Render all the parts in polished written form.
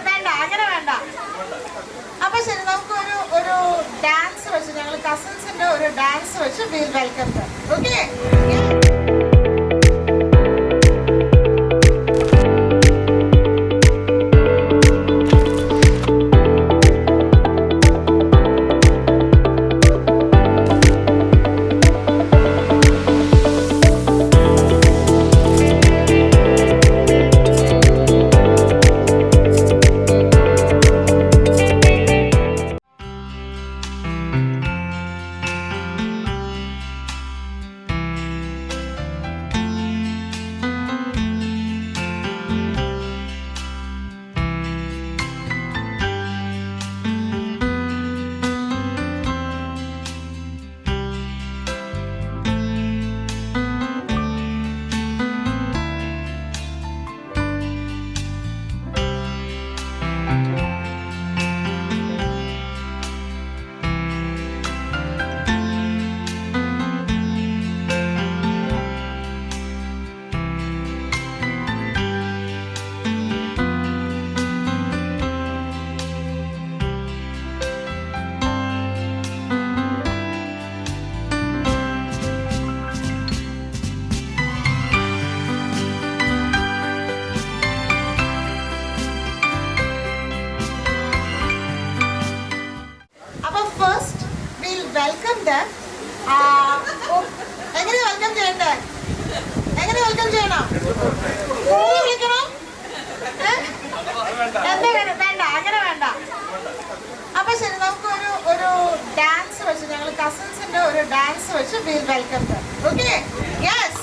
വേണ്ട, അങ്ങനെ വേണ്ട. അപ്പൊ ശരി, നമുക്ക് ഒരു ഡാൻസ് വെച്ച്, ഞങ്ങൾ കസിൻസിന്റെ ഒരു ഡാൻസ് വെച്ച് will welcome dum. Okay? Welcome them. എങ്ങനെ വെൽക്കം ചെയ്യണ്ടേ? എങ്ങനെ വെൽക്കം ചെയ്യണം? വിളിക്കണം? വേണ്ട, അങ്ങനെ വേണ്ട. അപ്പൊ ശരി, നമുക്ക് ഒരു ഡാൻസ് വെച്ച്, ഞങ്ങൾ കസിൻസിന്റെ ഒരു ഡാൻസ് വെച്ച് will welcome them. Okay? Yes.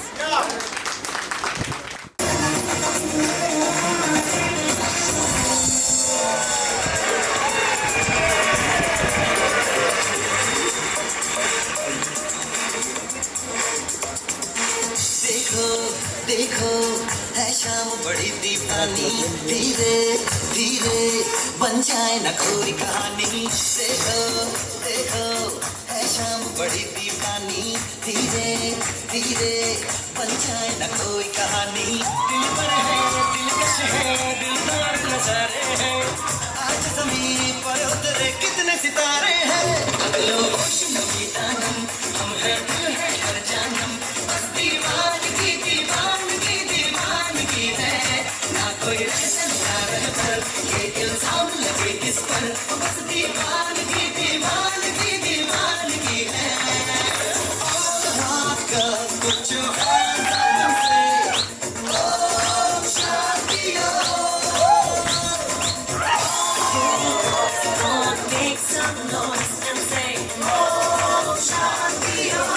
देखो है शाम बड़ी दीवानी, धीरे धीरे बन जाए न कोई कहानी. देखो देखो है शाम बड़ी दीवानी, धीरे धीरे बन जाए न कोई कहानी. दिल पर है दिलकश है, दिलदार नजारे हैं. आज ज़मीन पर उतरे कितने सितारे हैं. अगलो खुशनुमी दानम, हम है दिल है हर जानम. बस दीवानगी दीवानगी दीवानगी है. ना कोई रहसन ना रहबर, ये इल्जाम लगे किस पर. बस दीवानगी दीवानगी दीवानगी है. रात का कुछ है हमसे, ओ शादियों. Make some noise and say, oh शादियों.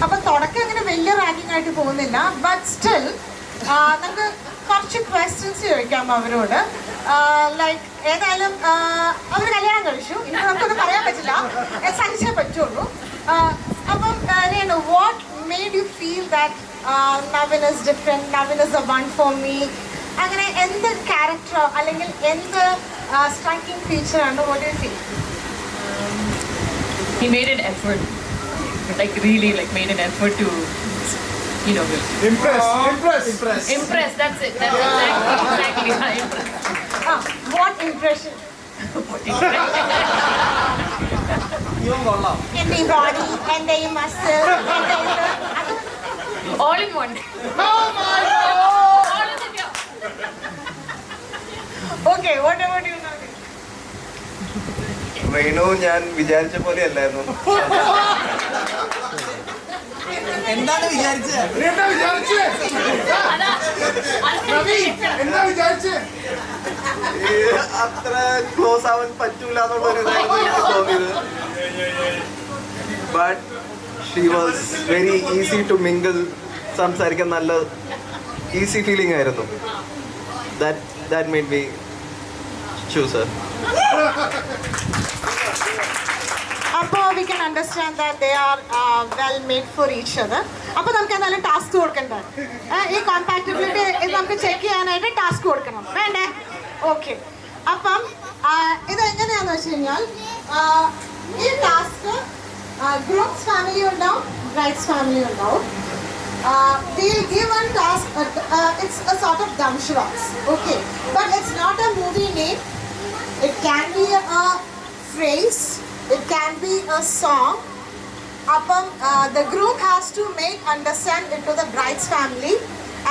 അപ്പൊ തുടക്കം അങ്ങനെ വലിയ റാങ്കിങ് ആയിട്ട് പോകുന്നില്ല. ബട്ട് സ്റ്റിൽ നമുക്ക് കുറച്ച് ക്വസ്റ്റ്യൻസ് ചോദിക്കാം അവരോട്. ലൈക്ക് ഏതായാലും അവർ കല്യാണം കഴിച്ചു, ഇനി നമുക്കൊന്നും പറയാൻ പറ്റില്ല, സഹിച്ചേ പറ്റുള്ളൂ. അപ്പം Renu, what made you feel that Naveen is different, Naveen is the one for me? അങ്ങനെ എന്ത് ക്യാരക്ടറോ അല്ലെങ്കിൽ എന്ത് സ്ട്രൈക്കിംഗ് ഫീച്ചറാണ്? What you feel? He made an effort, like really made an effort to, impress. That's it. That's exactly. Yeah, impress. What impression? എൻ്റെ ഈ body, എൻ്റെ ഈ മസിൽ, എൻ്റെ ഇത് All in one. All in it, yeah. Okay, what about you, Naveen? റെയ്നു ഞാൻ വിചാരിച്ച പോലെ അല്ലായിരുന്നു. എന്താണ് വിചാരിച്ചത്? അത്ര ക്ലോസ് ആവാൻ പറ്റൂല എന്നുള്ളൊരു ഇതായിരുന്നു എനിക്ക് തോന്നിയത്. But she was very easy to mingle. സംസാരിക്കാൻ നല്ല ഈസി ഫീലിംഗ് ആയിരുന്നു. That made me choose her. അപ്പോൾ we can understand that they are well made for each other. അപ്പോൾ നമുക്ക് എന്തായാലും ടാസ്ക് കൊടുക്കണ്ടേ? ഈ കോമ്പാക്റ്റബിലിറ്റി നമുക്ക് ചെക്ക് ചെയ്യാനായിട്ട് ടാസ്ക് കൊടുക്കണം, വേണ്ടേ? ഓക്കെ. അപ്പം ഇത് എങ്ങനെയാണെന്ന് വെച്ച് കഴിഞ്ഞാൽ ഈ ടാസ്ക് ഗ്രൂപ്പ്സ് ഫാമിലി ഉണ്ടാവും, ബ്രൈഡ്സ് ഫാമിലി ഉണ്ടാവും. We'll give one task. It's a sort of Damshrats. Okay, but it's not a movie name. It can be a phrase. It can be a song. The groom has to make understand it to the bride's family,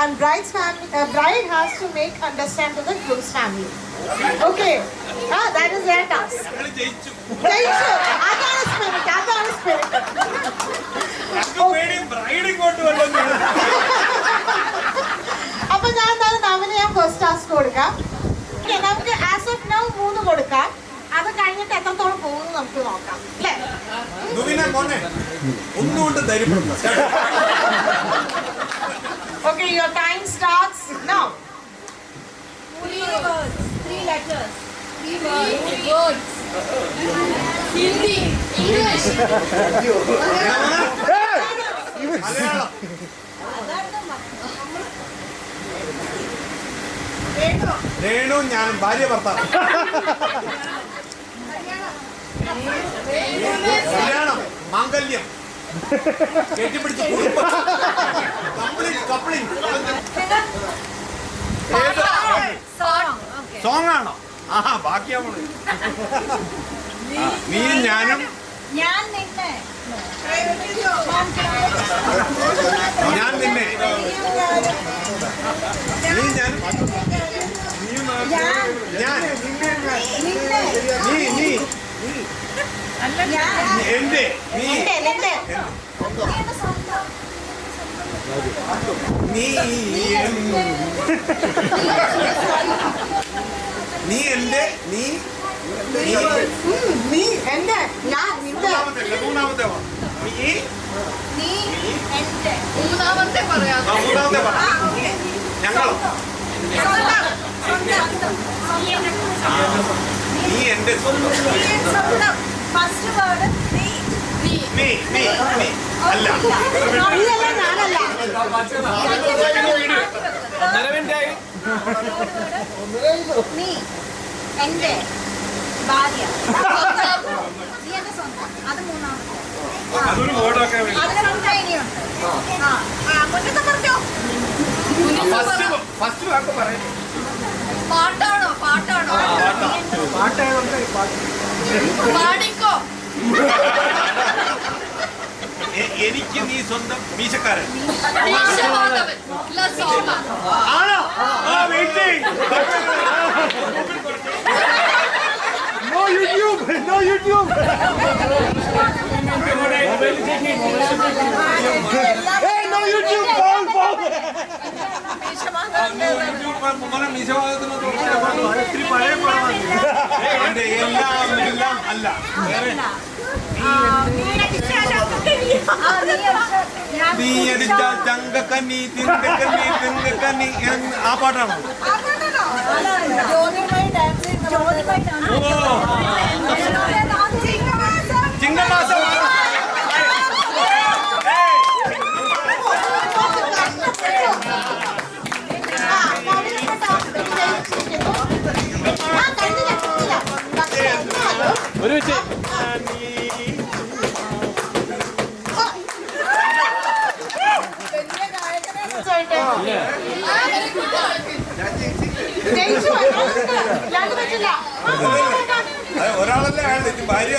and bride has to make understand to the groom's family. Okay, that is their task. ജയിച്ചു. അതാണ് spirit. അപ്പൊ ഞാൻ എന്തായാലും നവന് ഞാൻ first task കൊടുക്കാം. നമുക്ക് as of now 3 കൊടുക്കാം. അത് കഴിഞ്ഞിട്ട് എത്രത്തോളം പോകുന്നു നമുക്ക് നോക്കാം അല്ലേ? Okay, your time starts now. 3 words, 3 letters. 3 words. Hindi, English. Renu ഞാൻ ഭാര്യ ഭർത്താവ്. കല്യാണം, മാംഗല്യം, കെട്ടിപ്പിടിച്ച് കുടുംബം, കപ്ലിംഗ്. സോങ് ആണോ? ബാക്കിയാവണ്. നീ ഞാനും ഞാൻ നിന്നെ ഞാൻ നിന്നെ നീ ഞാൻ ഞാൻ നീ നീ എന്റെ നീ നീ നീ എന്റെ നീ നീ എന്റെ ഞാൻ നിന്റെ മൂന്നാമത്തെ നീ എന്റെ മൂന്നാമത്തെ പറയാം. മൂന്നാമത്തെ പറ. ഞങ്ങളോ നീ എന്റെ സ്വന്തം. ഫസ്റ്റ് വേർഡ് നീ നീ നീ നീ അല്ല നീയല്ല ഞാനല്ല. നീ എന്റെ ഭാര്യ നീ എന്റെ സ്വന്തം. അത് മൂന്നാമത്തെ. അതൊരു വേർഡൊക്കെ അതിന് സ്വന്തം ഇനിയുണ്ട്. മുന്നത്തെ പറഞ്ഞോ. ഫസ്റ്റ് വാക്ക് പറയുന്നത് പാട്ടാണോ? പാടിക്കോ. എനിക്ക് നീ സ്വന്തം മീശക്കാരൻ ആണോ? No YouTube. Hey, no YouTube. എല്ലാം അല്ല നീ അടിച്ച ചങ്കക്കന്നി തിങ്കക്കന്നി ആ പാട്ടാണോ? ചിങ്ങമാസം ഒരു ഒരാളല്ലേ അയാൾ ഭാര്യ.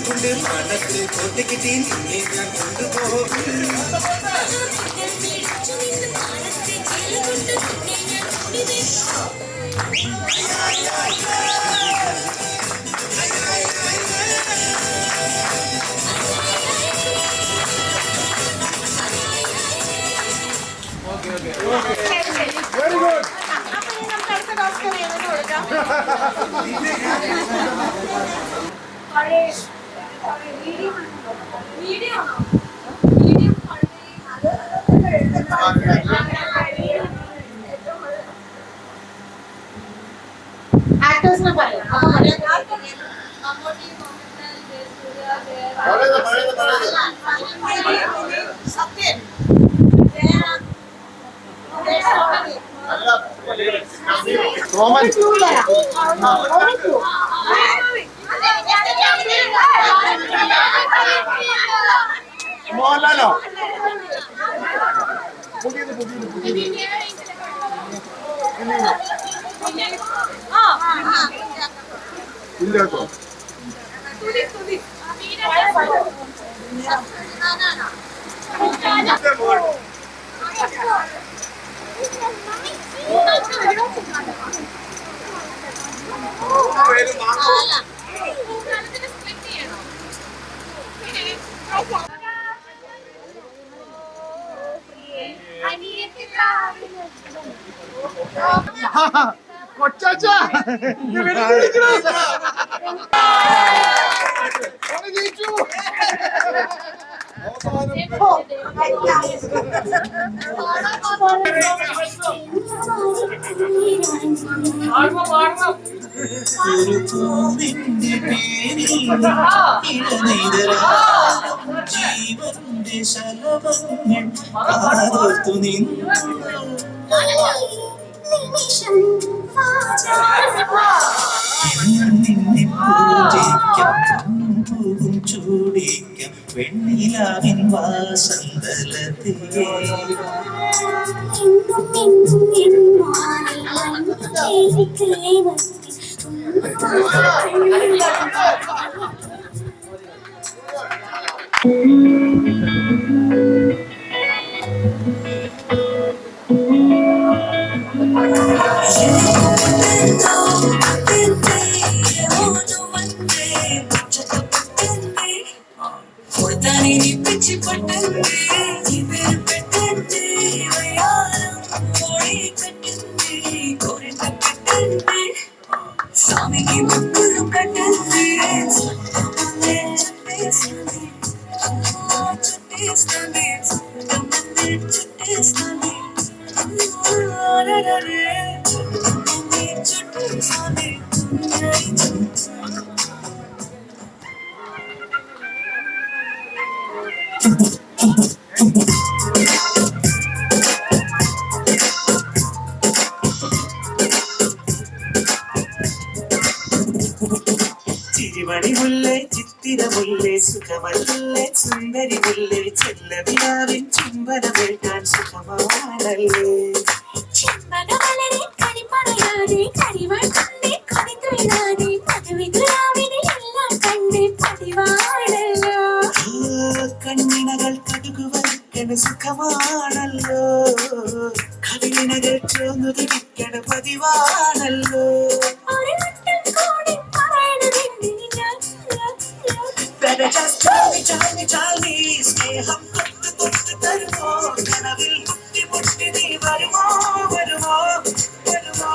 കൊണ്ട് മനത്തിൽ കൊട്ടിക്കിട്ടി നിന്നെ ഞാൻ കൊണ്ടുപോകും. Very good. സത്യൻ റോമൻ മോഹൻലാലോ പുതിയത് ഇല്ലാട്ടോ കൊച്ചാച്ചാ ജയിച്ചു ഒരു പൂവിന്റെ പേരിൽ ജീവന്റെ ശലഭങ്ങൾ കാതോർത്തു നിന്നു നിന്നെ പൂജിക്കാം പൂവും ചൂടിക്കാം വെണ്ണിലാവിൻ വാസന്തലത്തിലേ ചിരിമണി മുല്ലേ ചിത്തിരമുല്ലേ സുഖമല്ലേ സുന്ദരി മുല്ലേ ചെല്ലവിലാവിൻ ചുംബനമേൽക്കാൻ സുഖമാണല്ലേ കണ്ണിനകൾ കടുകുവയ്ക്കണ സുഖമാണല്ലോ കവിളിനകൾ ചോന്നുതിരിക്കണ പതിവാണല്ലോ Better just tell me, സ്നേഹം തൊട്ട് തൊട്ട് തരുമോ കനവിൽ മുട്ടി മുട്ടി നീ വരുമോ വരുമോ വരുമോ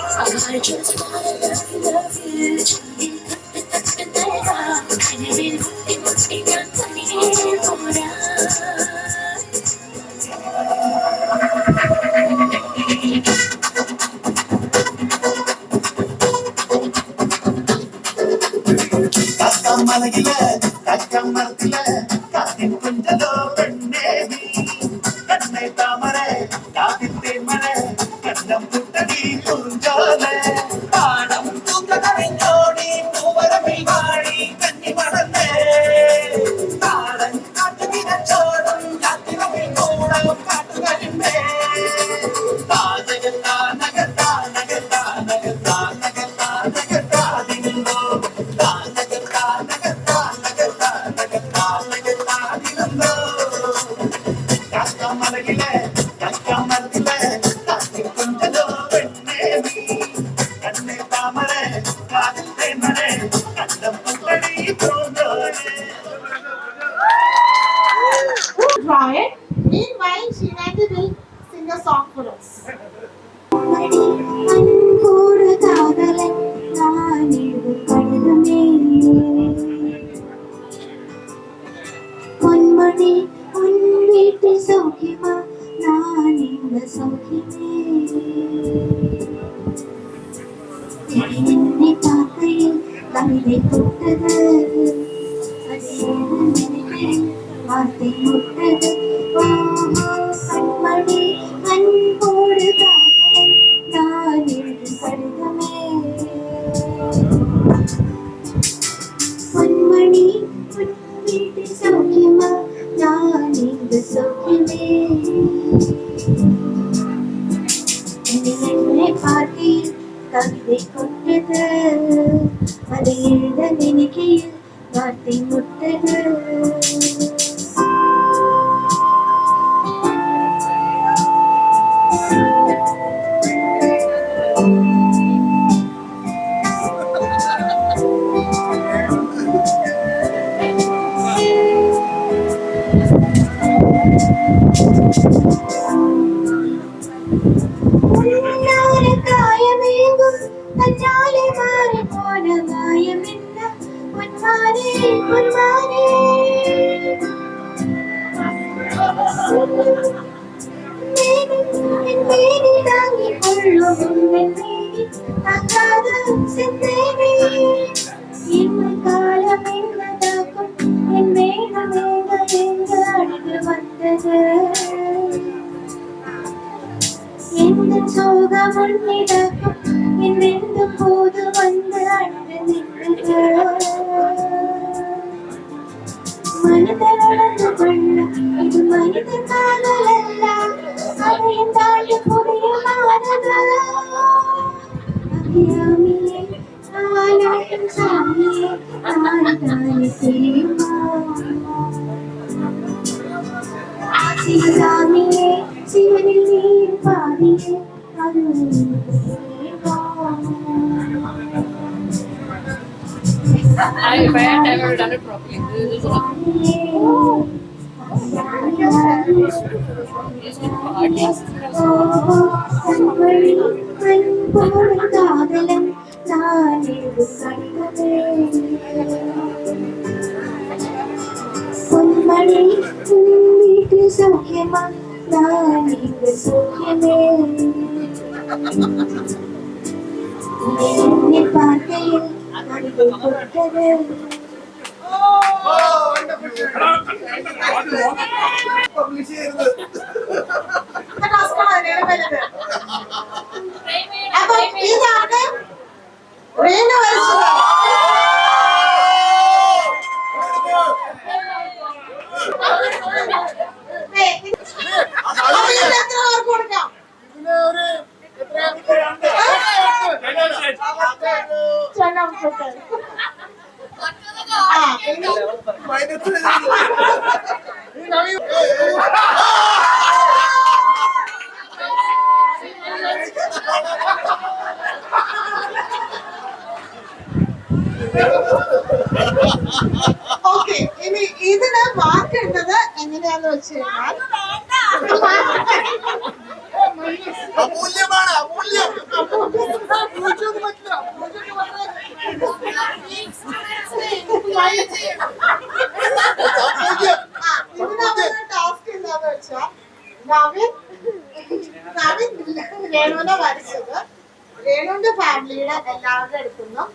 മലകില് തക്കം മറത്തില് കാത്തിൻ കുഞ്ചലോ പെണ്ണേ നീ കണ്ണേ താമര കാത്തിത്തെ മഴ കണ്ണം പുട്ടടി കുഞ്ചോലെ പാടം തൂക്കറിഞ്ഞോടി പൂവരമിൽ വാടി കന്നി മടന്നേ താടൻ കാട്ടുകിടച്ചോടും കാത്തിരമിൽ കൂടം കാട്ടുകരിമ്പേ താജകത്താ നഗത്താ നഗത്താ നഗത്താ നഗത്താ നഗത്താതിരുന്നോ Ryan. Meanwhile, Shinati will sing a song for us. பொன்மணி உன் வீட்டு சௌக்கியமா நான் இந்த சௌக்கியமே என்னை பார்க்கையில் கவிதை தொட்டது அது என்ன நினைக்கிறேன் வார்த்தை முட்டது கண்மணி அன்போடு காதலன் நான் என்று கடிதமே பொன்மணி உன் வீட்டு சௌக்கியமா நான் இங்கு சௌக்கியமே என்னை பார்க்கையில் கவிதை கொண்டது அதை எழுத நினைக்கையில் வார்த்தை முட்டது காயமேங்கும் தன்னாலே மாறி போன மாயம் என்ன பொன்மானே பொன்மானே என் மேனி தாங்கிக் கொள்ளும் என் மேனி தாங்காத செந்தேனே என்ன காலம் என்னதாக்கும் என் மேகம் எங்க அழகு வந்தது எந்த சோகம் உன்னிடக்கும் என் எந்த போது வந்து அழகு நின்றது மனிதன் நடந்து கொள்ள இது மனித காதல் அல்ல அதையும் தாண்டி புதிய மாறுது அபிராமியே ஆனாட்டும் சாமியே நான் தானே தெரியுமா சிவராமியே சிவனில் நீ பாடியே அது If I had ever done it properly, this is a காதலம் நான் பொன்மணி வீட்டு சௌக்கியமா நான் இங்கு சௌக்கியமே என்னை பார்க்கையில் அடிவை கொட்டது അപ്പൊ ഇതാണ് റീന വരച്ചത്. അപ്പൊ ഇതിന് എത്ര മാർക്ക് കൊടുക്കാം? ഓക്കെ, ഇനി ഇതിന് മാർക്ക് ഇട്ടത് എങ്ങനെയാന്ന് വെച്ച് കഴിഞ്ഞാൽ അമൂല്യമാണ് അമൂല്യം ഇതിനവരുടെ ടാസ്ക് എന്താന്ന് വെച്ചാൽ നവീൻ രേണുവിനെ വരച്ചത് രേണുവിന്റെ ഫാമിലിയുടെ എല്ലാവരുടെ അടുത്തുനിന്നും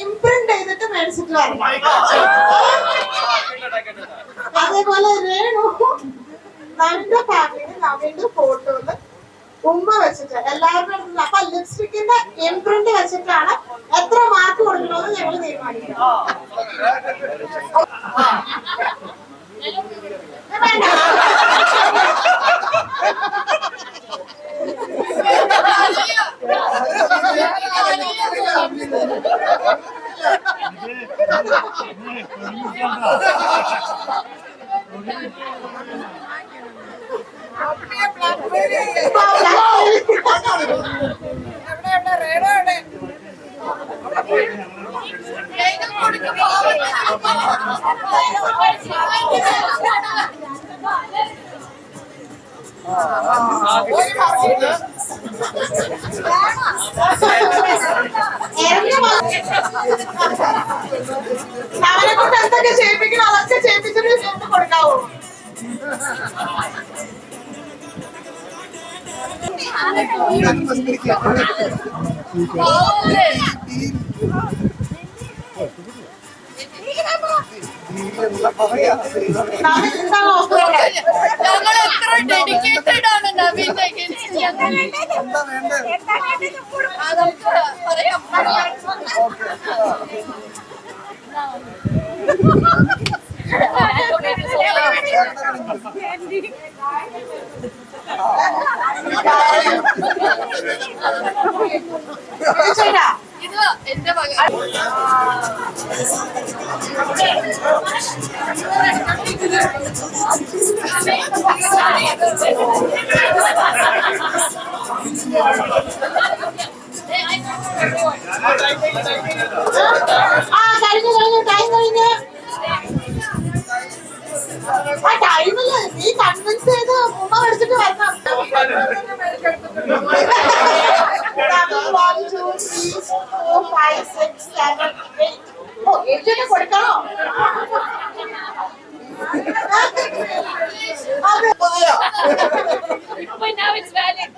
ഇംപ്രിന്റ് ചെയ്തിട്ട് മേടിച്ചിട്ട് വരണം. അതേപോലെ രേണു നവീന്റെ ഫാമിലി നവീന്റെ ഫോട്ടോയില് ഉമ്മ വെച്ചിട്ട് എല്ലാവരുടെ അടുത്തുനിന്ന് അപ്പൊ ലിപ്സ്റ്റിക്കിന്റെ ഇംപ്രിന്റ് വെച്ചിട്ടാണ് എത്ര മാർക്ക് കൊടുക്കണമെന്ന് ഞങ്ങൾ തീരുമാനിക്കും. അവനെ കൊണ്ട് എന്തൊക്കെ ചെയ്യിപ്പിക്കണം അതൊക്കെ ചെയ്യിപ്പിച്ചിട്ട് ചേർത്ത് കൊടുക്കാവൂ. നവീൻ എന്താണ് ഓഫർ? ഞങ്ങൾ എത്ര ഡെഡിക്കേറ്റഡ് ആണ് നവീന്റെ against ഞങ്ങൾ. അതൊക്കെ പറയാം. ചേട്ടാ ഇത് എന്റെ മകൻ. കഴിഞ്ഞു ടൈം കഴിഞ്ഞ് ആ ടൈമില് നീ കൺവിൻസ് ചെയ്ത് ഉമ്മ പഠിച്ചിട്ട് വരണം. 1, 2, 3, 4, 5, 6, 7, 8. ഓ ഏറ്റവും കൊടുക്കണോ? But now it's valid.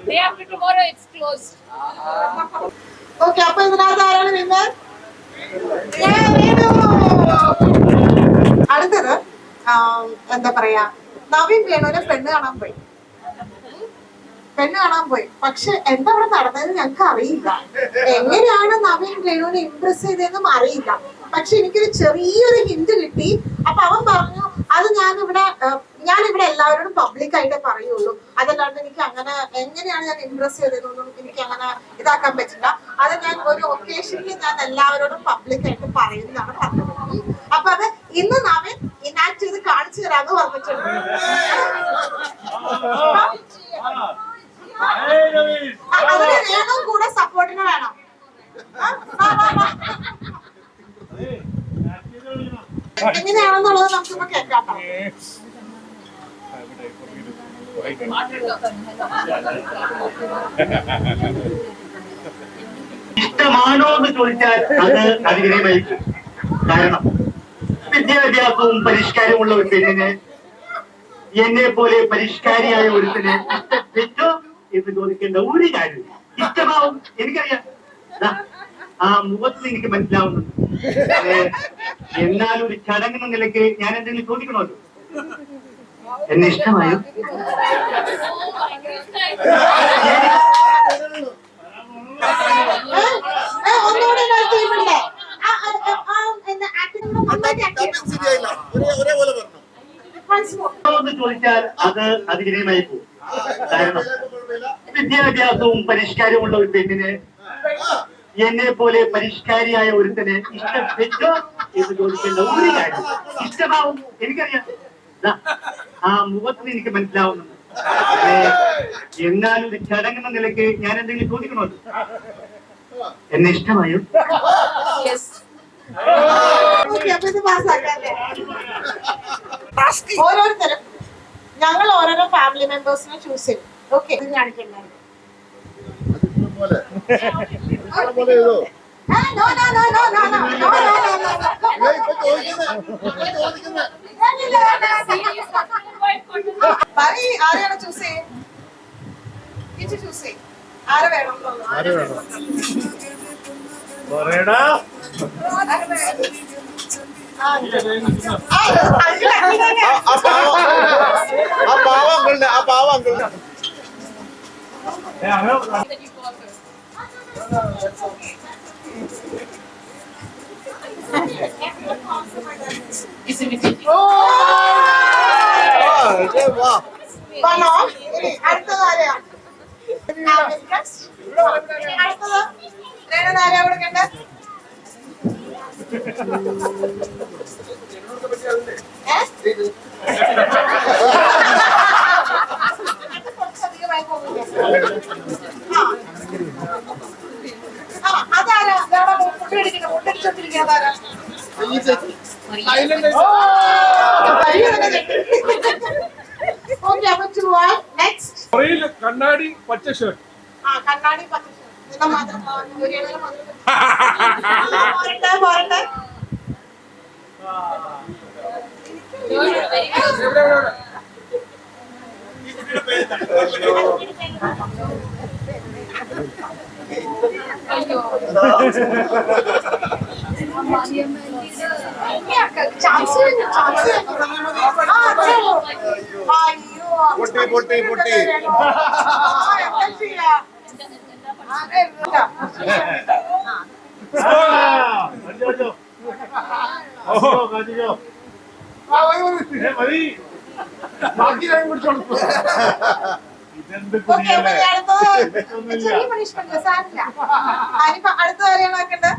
Day after tomorrow it's closed. Okay, അപ്പൊ ഇതിനകത്ത് ആരാണ് പിന്നെ അടുത്തത്? എന്താ പറയാ, നവീൻ വേണുവിനെ പെണ്ണ് കാണാൻ പോയി. പക്ഷെ എന്താ അവിടെ നടന്നതെന്ന് ഞങ്ങൾക്ക് അറിയില്ല. എങ്ങനെയാണ് നവീൻ രേണുവിനെ ഇംപ്രസ് ചെയ്തതെന്നും അറിയില്ല. പക്ഷെ എനിക്കൊരു ചെറിയൊരു ഹിന്റ് കിട്ടി. അപ്പൊ അവൻ പറഞ്ഞു, അത് ഞാനിവിടെ എല്ലാവരോടും പബ്ലിക്കായിട്ടേ പറയുള്ളൂ, അതല്ലാണ്ട് എനിക്ക് അങ്ങനെ എങ്ങനെയാണ് ഞാൻ ഇംപ്രസ് ചെയ്തതെന്നൊന്നും എനിക്ക് അങ്ങനെ ഇതാക്കാൻ പറ്റില്ല. അത് ഞാൻ ഒരു ഒക്കേഷനിൽ ഞാൻ എല്ലാവരോടും പബ്ലിക്കായിട്ട് പറയുന്നതാണ് പറഞ്ഞത്. അപ്പൊ അത് ഇന്ന് നവീൻ ഇനാക്ട് ചെയ്ത് കാണിച്ചു തരാന്ന് പറഞ്ഞിട്ടുണ്ട്. അതിന് രേണു കൂടെ സപ്പോർട്ടിന് വേണം. എങ്ങനെയാണെന്നുള്ളത് നമുക്കിപ്പോ കേൾക്കാം. ഇഷ്ടമാണോ എന്ന് ചോദിച്ചാൽ അത് അതിവിനയമായിരിക്കും. കാരണം വിദ്യാഭ്യാസവും പരിഷ്കാരമുള്ള ഒരു പെണ്ണിന് എന്നെ പോലെ പരിഷ്കാരിയായ ഒരുത്തിന് ഇഷ്ടപ്പെട്ടോ എന്ന് ചോദിക്കേണ്ട ഒരു കാര്യം. ഇഷ്ടമാവും, എനിക്കറിയാം, ആ മുഖത്ത് എനിക്ക് മനസ്സിലാവുന്നുണ്ട്. എന്നാൽ ഒരു ചടങ്ങെന്ന നിലയ്ക്ക് ഞാൻ എന്തെങ്കിലും ചോദിക്കണമല്ലോ. എന്നെ ഇഷ്ടമായോ? ഒന്നുകൂടെ ചോദിച്ചാൽ അത് അതിവിനയമായി പോകും. കാരണം വിദ്യാഭ്യാസവും പരിഷ്കാരമുള്ള ഒരു പെണ്ണിന് എന്നെ പോലെ പരിഷ്കാരിയായ ഒരുത്തന് ഇഷ്ടപ്പെട്ടോ എന്ന് ചോദിക്കേണ്ട ഒരു കാര്യം. ഇഷ്ടമാവും, എനിക്കറിയാം, ആ മുഖത്ത് എനിക്ക് മനസ്സിലാവുന്നുണ്ട്. എന്നാൽ ഒരു ചടങ്ങെന്ന നിലയ്ക്ക് ഞാൻ എന്തെങ്കിലും ചോദിക്കണമല്ലോ. എന്നെ ഇഷ്ടമായോ? ഓരോരുത്തരും ഞങ്ങൾ ഓരോരോ ഫാമിലി മെമ്പേഴ്സിനെ ചൂസ് ചെയ്യും. ഓക്കെ, ഇത് കാണിക്കണ്ടായിരുന്നു. ആരെയാണ് ചൂസ് ചെയ്യും? ചൂസ് ചെയ്യും. ആരെ വേണം? ആ പാവ അങ്കിളിന്റെ അടുത്തത് ആരെയാ? അടുത്തത് രേണു ആരെയാ കൊടുക്കണ്ടേ? കുറച്ചധികമായി പോകുന്നില്ല. അതാരാ? മുട്ടടിച്ചോണ്ടിരിക്കുന്നത് അതാരാ? ഓക്കെ, അപ്പൊ നെക്സ്റ്റ് കണ്ണാടി പച്ച ഷർട്ട്. കണ്ണാടി പച്ച പോരട്ടെ. ചാൻസ് പൊട്ടി പൊട്ടി പൊട്ടി ചെറിയ പണിഷ്മെന്റ് സാറില്ല. അതിനിപ്പോ അടുത്ത കാര്യമാണ് ആക്കണ്ടേ?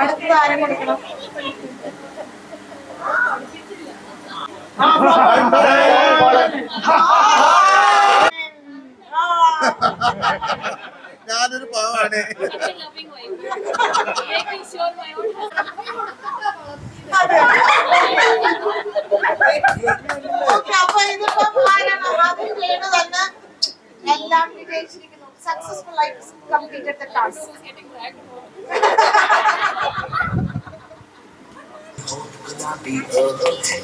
അടുത്തത് ആരും കൊടുക്കണം? ഞാനൊരു പാവാണ്. അപ്പൊ ഇതിപ്പം ആരാണ് ആദ്യം ചെയ്യണത് തന്നെ? എല്ലാം വിജയിച്ചിരിക്കുന്നു. സക്സസ്ഫുൾ ആയിട്ട് കംപ്ലീറ്റഡ് ദ ടാസ്ക്.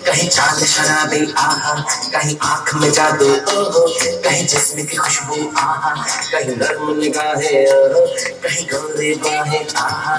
कहीं चांद शराबी आहा, कहीं आंख में जादू ओहो, कहीं जिस्म की खुशबू आहा, कहीं नर्म निगाहें ओहो, कहीं गोरे बाहें आहा।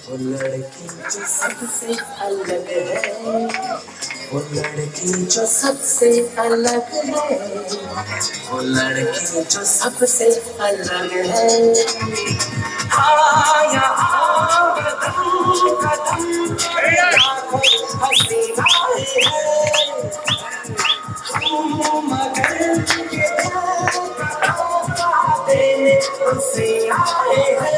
वो लड़की जो सबसे अलग है, वो लड़की जो सबसे अलग है, वो लड़की जो सबसे अलग है। हाँ यहाँ कदम कदम हसीना है, मगर ये देने उनसे आए हैं।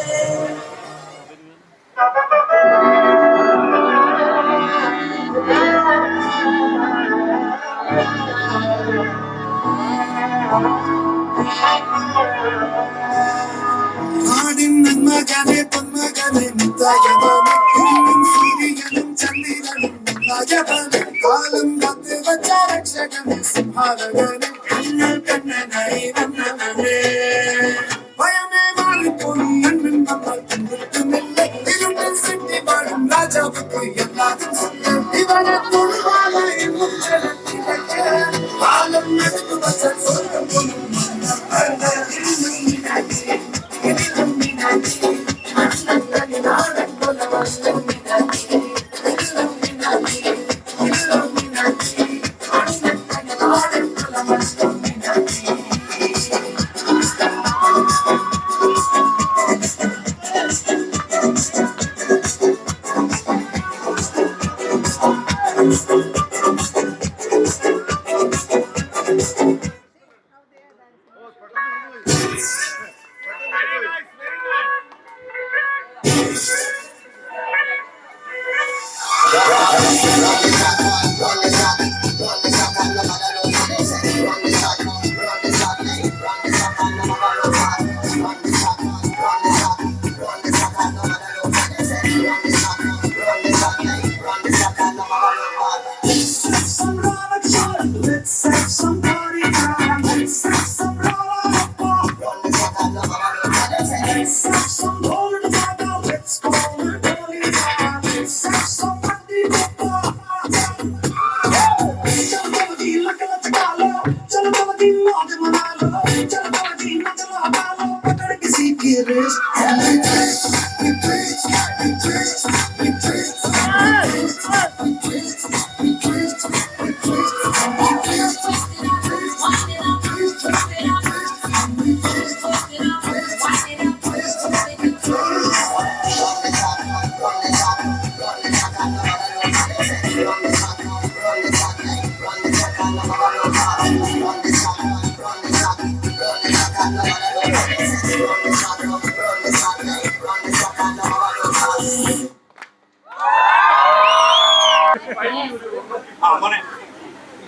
നാടിൻ നന്മകനെ പൊന്മകനെ മുത്തയവനെ സൂര്യനും ചന്ദ്രനും രാജവനെ കാലം കാത്ത് വച്ച രക്ഷകനെ സിംഹാരകനെ കണ്ണൽ കണ്ണനായി വന്നവനെ ഭയമേ മാറിപ്പോയി അണ്ണൻ നമ്മൾ പിന്നിട്ടുമില്ല ഇരുട്ടിൽ സിറ്റി പാടും രാജാവുക്ക് എല്ലാതും സ്വന്തം ഇവനെ തൊഴുവാല എന്നും ജലത്തിലേക്ക് കാലം നടന്നു വച്ച സ്വർഗം പോലും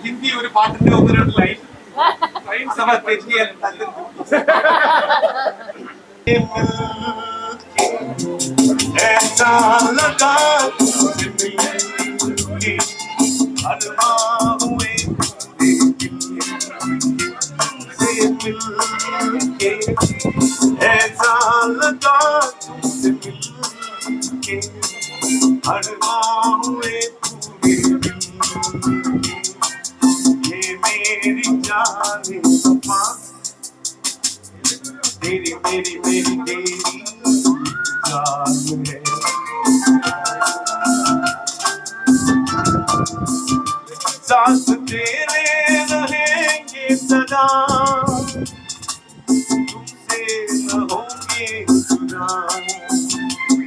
ഹിന്ദി ഒരു പാട്ടിന്റെ ഒന്ന് രണ്ട് ലൈൻ സഭ തെറ്റിയാൽ ऐसा लगा हुए ऐसा लगा तुमसे मिलके हड़वा हुए पूरे दिल के। ये मेरी जाने वफा तेरी तेरी तेरी तेरी जान है। सांस तेरे रहेंगे सदा तुमसे न होंगे जुदा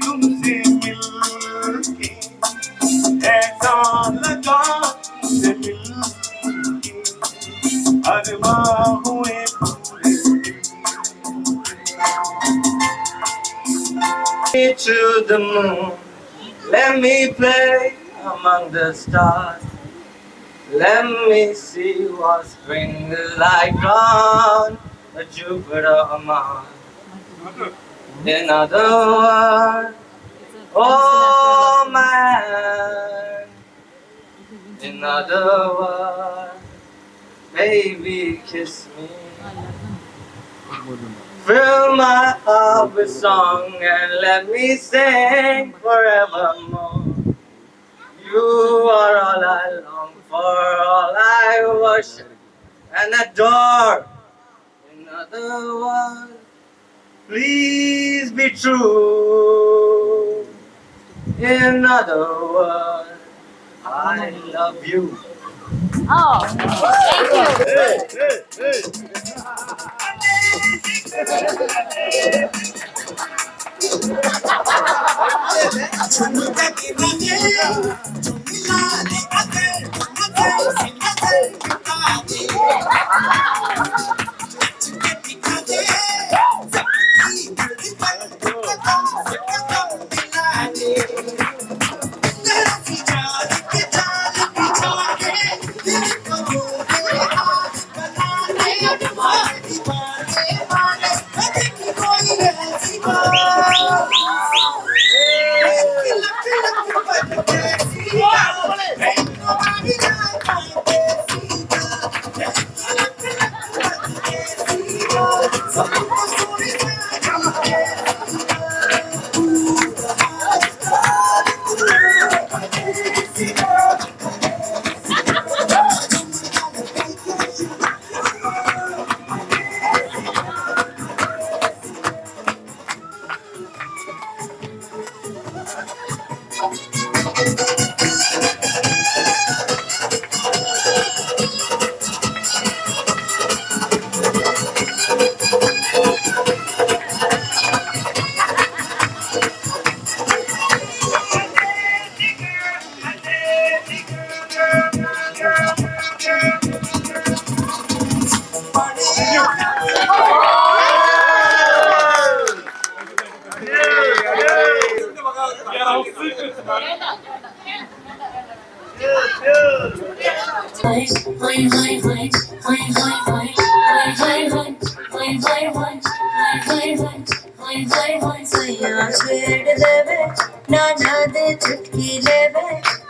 तुमसे मिलके ऐसा लगा तुमसे मिलके अरवा हुए पूरे to the moon, let me play among the stars. Let me see what spring is like on a Jupiter or Mars. In other words, oh man. In other words, baby kiss me. Fill my heart with song and let me sing forevermore. You are all I long for, all I worship and adore. In other words, please be true. In other words, I love you. Oh, thank you.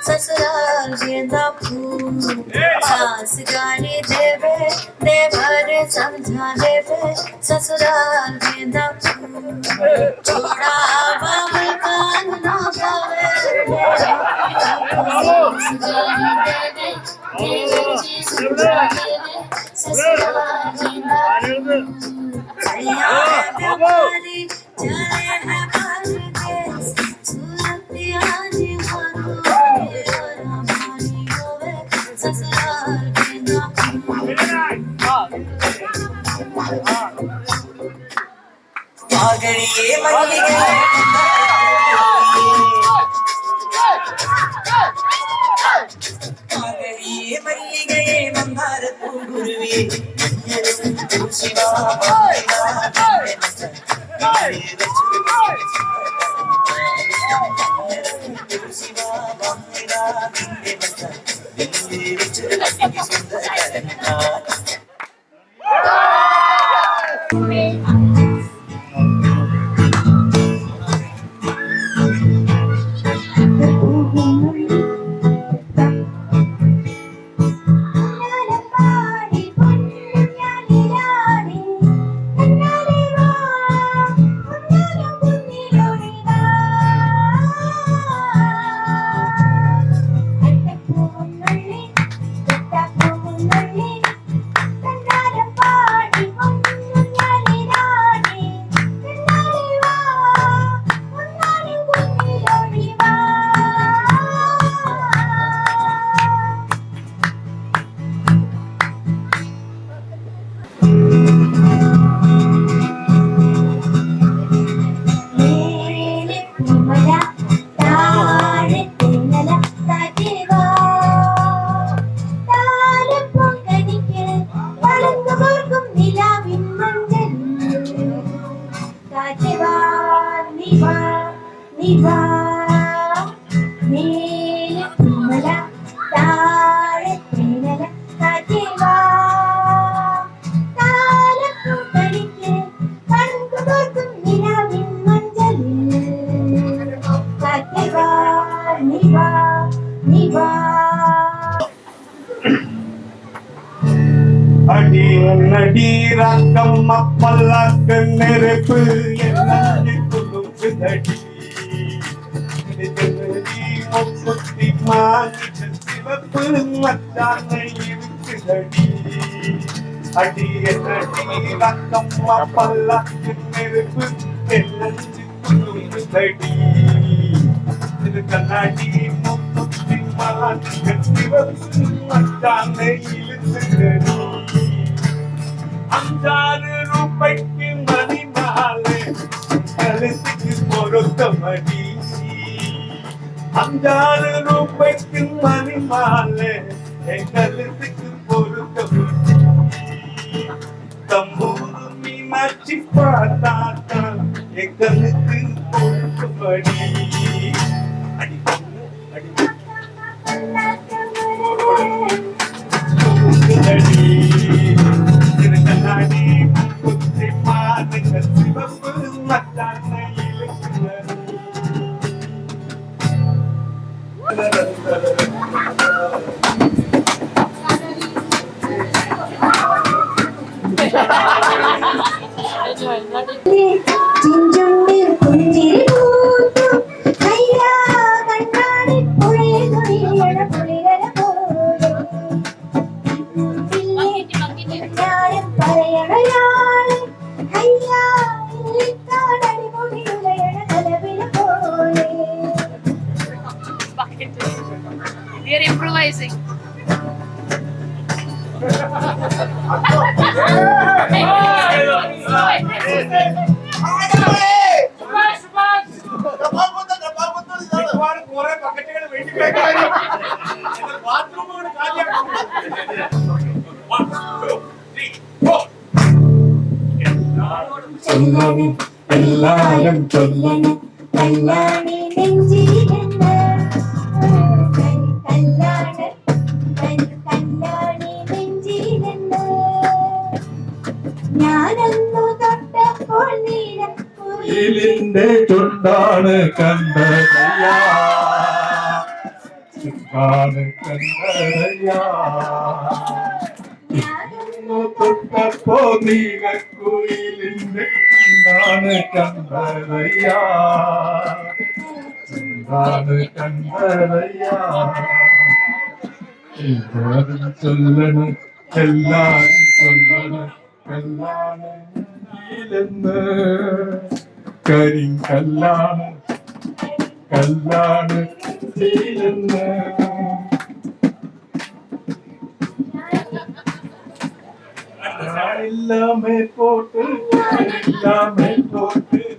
ससुराल गेंदा फूल सास गाली देवे देवर समझा देवे ससुराल गेंदा फूल छोड़ा बाबल कान ना पावे गाली देवे देवर जी समझा देवे ससुराल गेंदा फूल सैया है व्यापारी चले है परदेस सूरत प्यारी पागड़िए मल्लिगे पागड़िए मल्लिगे मंदार पूर्वी शिवा പാടി പൊന്നു ഞാനിരാണി കാറ്റ് വാ നീ വാ നീ വാ മേലെ കുമല താഴെ തേനല കാറ്റ് വാ താലക്കൂട്ടടിക്ക് കൺകുതോർക്കും നിലാവിൻ മഞ്ചലിൽ കാറ്റ് വാ നീ വാ നീ വാ. அடியனடிராக்கம் அப்பல்லாக்கு நெருப்பு என்னடி குலுங்குதடி முக்குத்தி மாநில சிவப்பு மச்சானை இருக்குதடி அடியனடிராக்கம் அப்பல்லாக்கு நெருப்பு என்னடி குலுங்குதடி இது கண்ணாடி முக்குத்தி மாநில சிவப்பு மச்சானை இருக்குதடி. 5 ரூபாய்க்கு மணி மாலை கழுத்துக்கு பொருத்தமடி 5 ரூபாய்க்கு மணி மாலை கழுத்துக்கு பொருத்தமடி தம்பூரு மீனாட்சி பார்த்தாத்தா எங்களுக்கு பொருத்தமடி அடி அடி கண்ணாடி குத்தி பாருங்க சிவப்பு மச்சானை ചിഞ്ചുണ്ടിൽ പുഞ്ചിരി പൂത്തു അയ്യാ കണ്ണാടി പുഴയൊഴിയണ പുളികര പോലെ ന്യായം പറയണയാളെ അയ്യാ ഇല്ലിക്കാടടി മുടിയുലയണ കലവില പോലെ. We are improvising. കുറെ പക്കറ്റുകൾ വേണ്ടി ബാത്റൂമുകൾ ചൊല്ലണം എല്ലാരും ചൊല്ലണം കല്ലാണി നെഞ്ചിലെന്ന് കല്ലാണി നെഞ്ചിലെന്ന് ഞാനൊന്നു തൊട്ടപ്പോൾ ിന്റെ ചുണ്ടാണ് കണ്ടതയ്യാ കണ്ടതയ്യാ തൊട്ടപ്പോ നീലക്കുയിലിന്റെ ചുണ്ടാണ് കണ്ടതയ്യാ ചുണ്ടാണ് കണ്ടതയ്യാ എല്ലാരും ചൊല്ലണം എല്ലാരും ചൊല്ലണം കല്ലാണ് ന്ന് കരിങ്കല്ലാണ് കല്ലാണ് തീരുന്ന് എല്ലാമേ പോട്ട്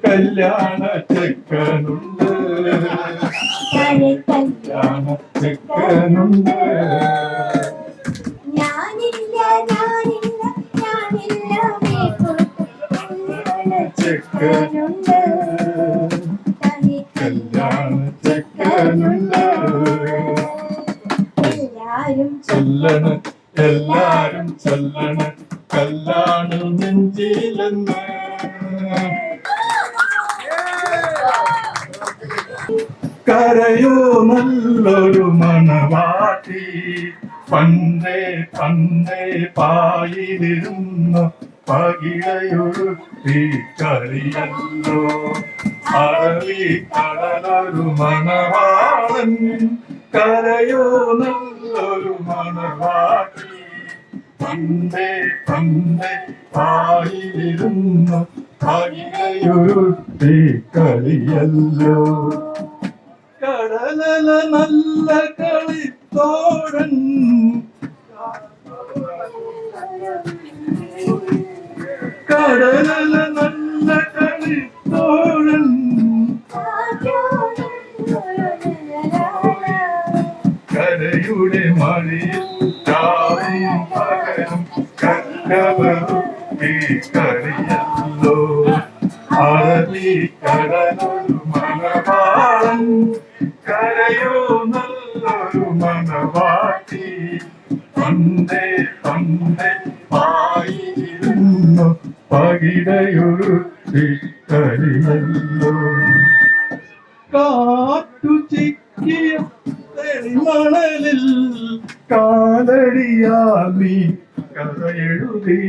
കല്യാണ ചെക്കനുണ്ട് കല്യാണ ചെക്കനുണ്ട് ഞാനില്ല ഞാനില്ല ഞാനില്ല ചെക്കനുണ്ട് കല്യാണ ചെക്കനുണ്ട് എല്ലാരും ചൊല്ലണ് എല്ലാരും ചൊല്ലണ് കല്ലാണ് നെഞ്ചിലെന്ന് കരയോ നല്ലൊരു മണവാട്ടി പണ്ടേ പണ്ടേ പായിലിരുന്നു പകിഴയൊഴുത്തി കളിയല്ലോ അറവി കടലൊരു മണവാളൻ കരയോ നല്ലൊരു മണവാട്ടി പണ്ടേ പണ്ടേ പായിലിരുന്നു പകിഴയൊഴുത്തി കളിയല്ലോ കടലല നല്ല കളിത്തോഴൻ കടലല നല്ല കളിത്തോഴൻ കരയുടെ മഴയിൽ രാവും പകലും കരവറുത്തി കളിയല്ലോ നീ കടലൊരു മണവാളൻ കരയോ നല്ലൊരു മണവാട്ടി പണ്ടേ പണ്ടേ ആയിരുന്നു പകിടയൊരു കളിയല്ലോ കാറ്റു ചിക്കിയ തെളിമണലിൽ കാലടിയാൽ നീ കഥ എഴുതി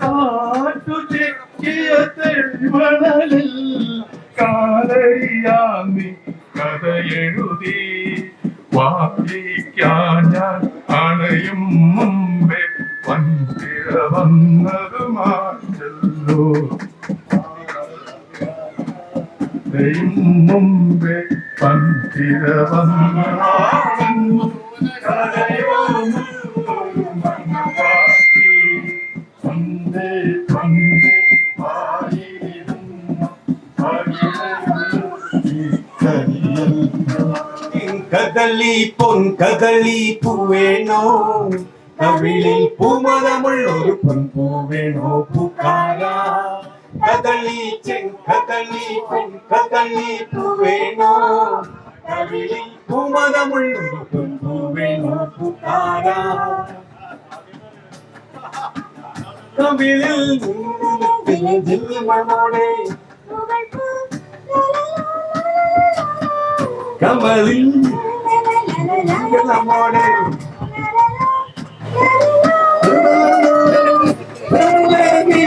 കാറ്റു ചിക്കിയ തെളിമണലിൽ കാലടിയാൽ നീ കഥ എഴുതി വായിക്കാൻ ഞാൻ അണയും മുമ്പേ വൻതിര വന്നത് മാറ്റല്ലോ മുമ്പേ പന്തിര വന്നു പണ്ടേ പണ്ടേ കദളി പൊൻകദളി പൂവേണോ കവിളിൽ പൂമരമുള്ളൊരു പൊൻപൂവേണോ പൂക്കാര കദളി ചെങ്കദളി പൊൻകദളി പൂവേണോ കവിളിൽ പൂമരമുള്ളൊരു പൊൻപൂവേണോ പൂക്കാര കവിളിൽ ജില്ലിമണോടെ കമലിൽ നമ്മോടെ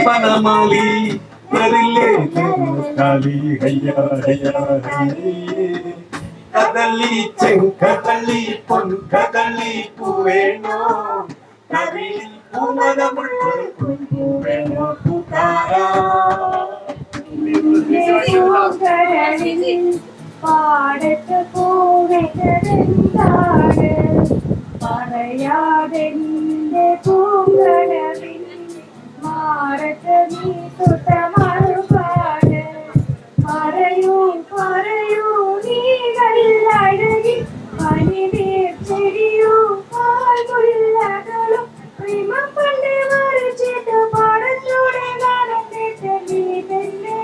വനമാലി കദളി ചെങ്കദളി പൊൻകദളി പൂവേണോ കവിളിൽ പൂമരമുള്ളൊരു പൊൻപൂവേണോ പൂക്കാര പാടത്ത് പൂവിട്ടതെന്താണ് പറയാതെന്റെ പൂങ്കടവിൽ മാറത്ത് നീ തൊട്ട മറുപാട് പറയൂ പറയൂ നീ കല്ലഴകി പനിനീർ ചെടിയോ പാൽമുല്ലകളും പ്രിമ പണ്ട് മറിച്ചിട്ട് പാടത്തൂടെ നടന്നിട്ട് നീ തന്നെ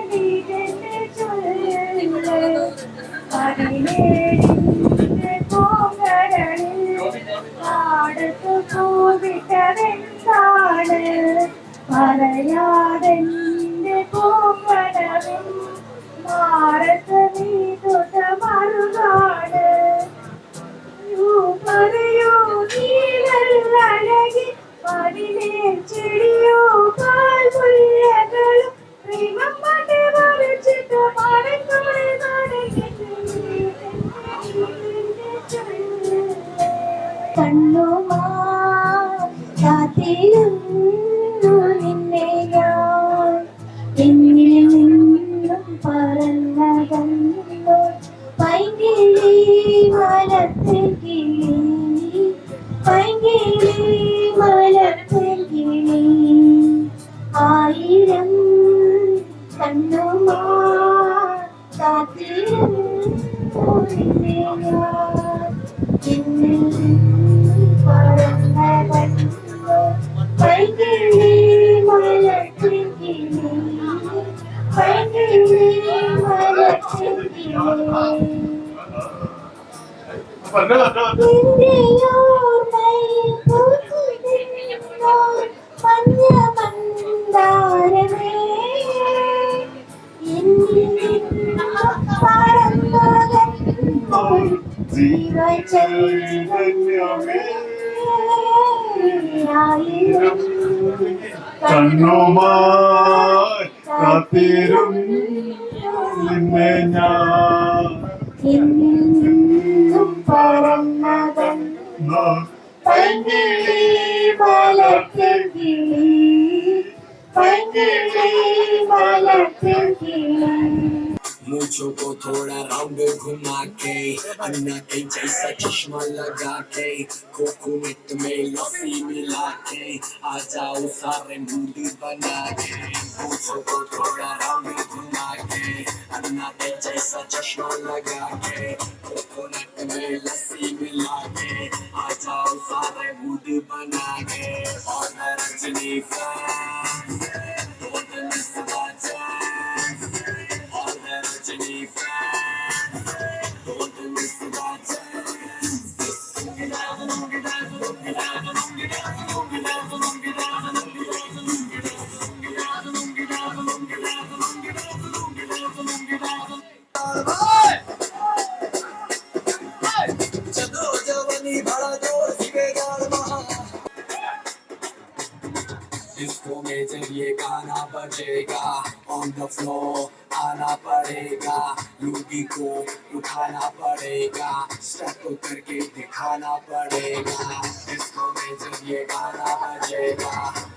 ചൊല്ല് പതിനേഴിന്റെ പൂങ്കടലിൽ പാടത്ത് പൂവിട്ടതെന്താണ് പറയാതെന്റെ പൂങ്കടവിൽ മാറത്ത് നീ തൊട്ട മറുപാട് പറയൂ നീ അഴകി പതിനേഴ് ചെടിയോ പാൽമുല്ലകളും പ്രേമം പണ്ട് മറിച്ചിട്ട് പാടത്തോടെ കണ്ണുമാ കാത്തിരുന്നു നിന്നെ ഞാൻ എന്നിൽ നിന്നും പറന്നകന്നു പൈങ്കിളി മലത്തിൽ കിളി പൈങ്കിളി മലത്തിൽ കിളി ആയിരം കണ്ണുമാ കാത്തിരുന്നു നിന്നെ ഞാൻ എന്നിൽ പറന്നകന്നു പൈങ്കിളി മലത്തിൽ കിളി പൈങ്കിളി മലത്തിൽ കിളി കണ്ണുമായി കാത്തിരും നിന്നെ ഞാൻ എന്നും പറന്നകന്നു പൈങ്കിളി മലത്തിൽ കിളി പൈങ്കിളി മലത്തിൽ കിളി मूंछों को थोड़ा राउंड घुमा के अन्ना के जैसा चश्मा लगा के कोकोनट में लस्सी मिला के आ जाओ सारे मूड बना के मूंछों को थोड़ा राउंड घुमा के अन्ना के जैसा चश्मा लगा के कोकोनट में लस्सी मिला के आ जाओ सारे मूड बना के और Rajni fan don't miss the chance बजेगा on the floor आना पड़ेगा लूटी को उठाना पड़ेगा स्टेप करके दिखाना पड़ेगा डिस्को में जब ये गाना बजेगा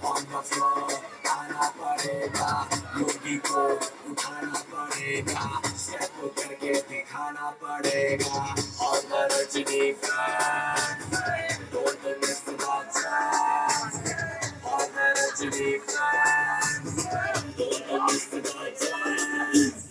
on the floor आना पड़ेगा लूटी को उठाना पड़ेगा स्टेप करके दिखाना पड़ेगा और Rajni fan don't miss the chance और Rajni fan don't miss the chance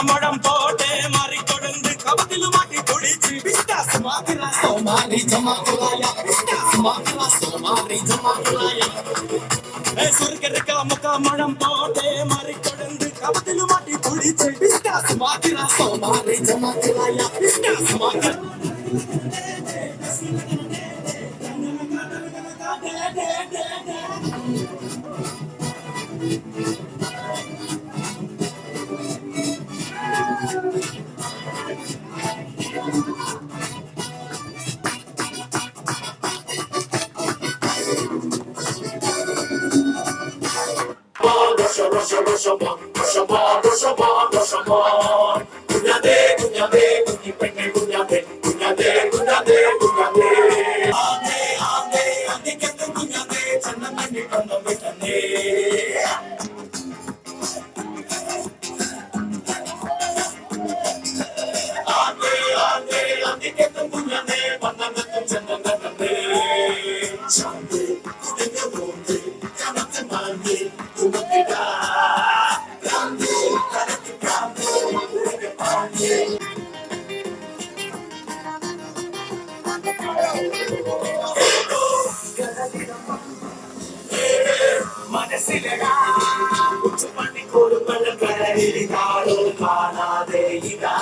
மடம் போட்டே மாறி தொடர்ந்து கபத்திலு மாட்டி குடிச்சு பிஸ்காஸ் மாத்திரா சோமாரி ஜமாத்துலாயா பிஸ்காஸ் மாத்திரா சோமாரி ஜமாத்துலாயா சுருக்கருக்கா முக்கா மடம் போட்டே மாறி தொடர்ந்து கபத்திலு மாட்டி குடிச்சு பிஸ்காஸ் மாத்திரா சோமாரி ஜமாத்துலாயா பிஸ்காஸ் மாத்திரா കുഞ്ഞാതേ കുഞ്ഞാതേ കുഞ്ഞി പെണ്ണെ കുഞ്ഞാതേ കുഞ്ഞാതേ കുഞ്ഞാതേ കുഞ്ഞാതേ ആന്തേ ആന്തേ അന്തിക്കത്തെ കുഞ്ഞാതേ ചന്നം കണ്ണി കണ്ണം വിട്ടേ ആന്തേ ആന്തേ അന്തിക്കത്തെ കുഞ്ഞാതേ പന്നങ്ങത്തും ചന്നം കണ്ണേ ചാന്തേ ഇതിന്റെ മോന്തേ കണത്തെ മാന്തേ കുമത്തിടാ കാന്തേ കണക്ക് കാന്തേ പാന്തേ മനസ്സിലടാ ഉച്ചപ്പണ്ണി കൊടുപ്പള്ള കരയിലാളോ കാണാതെ ഇതാ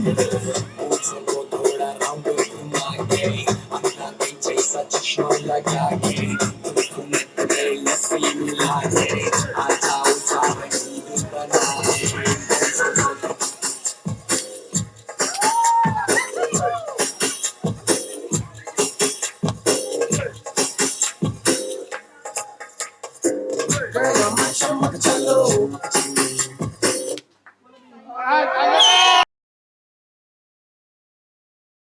Thank you.